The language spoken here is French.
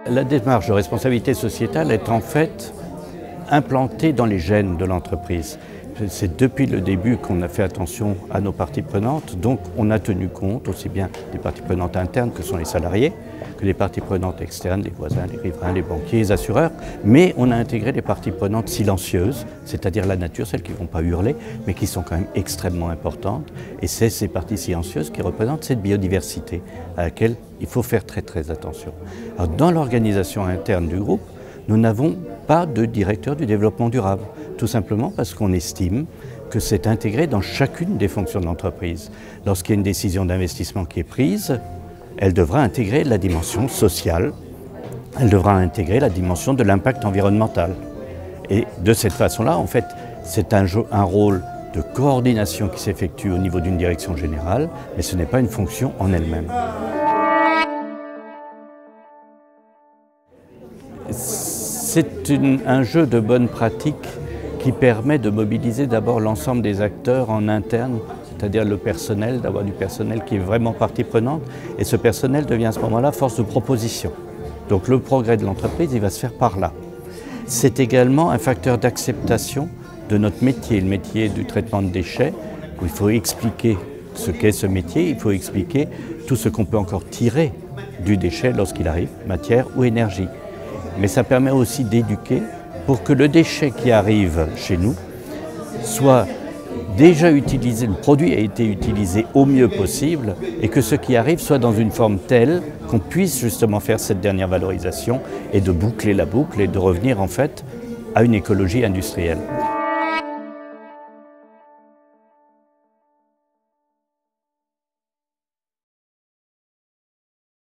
La démarche de responsabilité sociétale est en fait implantée dans les gènes de l'entreprise. C'est depuis le début qu'on a fait attention à nos parties prenantes, donc on a tenu compte aussi bien des parties prenantes internes que sont les salariés, que des parties prenantes externes, les voisins, les riverains, les banquiers, les assureurs, mais on a intégré des parties prenantes silencieuses, c'est-à-dire la nature, celles qui ne vont pas hurler, mais qui sont quand même extrêmement importantes, et c'est ces parties silencieuses qui représentent cette biodiversité à laquelle il faut faire très attention. Alors, dans l'organisation interne du groupe, nous n'avons pas de directeur du développement durable, tout simplement parce qu'on estime que c'est intégré dans chacune des fonctions de l'entreprise. Lorsqu'il y a une décision d'investissement qui est prise, elle devra intégrer la dimension sociale, elle devra intégrer la dimension de l'impact environnemental. Et de cette façon-là, en fait, c'est un rôle de coordination qui s'effectue au niveau d'une direction générale, mais ce n'est pas une fonction en elle-même. C'est un jeu de bonnes pratiques qui permet de mobiliser d'abord l'ensemble des acteurs en interne, c'est-à-dire le personnel, d'avoir du personnel qui est vraiment partie prenante, et ce personnel devient à ce moment-là force de proposition. Donc le progrès de l'entreprise, il va se faire par là. C'est également un facteur d'acceptation de notre métier, le métier du traitement de déchets, où il faut expliquer ce qu'est ce métier, il faut expliquer tout ce qu'on peut encore tirer du déchet lorsqu'il arrive, matière ou énergie. Mais ça permet aussi d'éduquer pour que le déchet qui arrive chez nous soit déjà utilisé, le produit a été utilisé au mieux possible et que ce qui arrive soit dans une forme telle qu'on puisse justement faire cette dernière valorisation et de boucler la boucle et de revenir en fait à une écologie industrielle.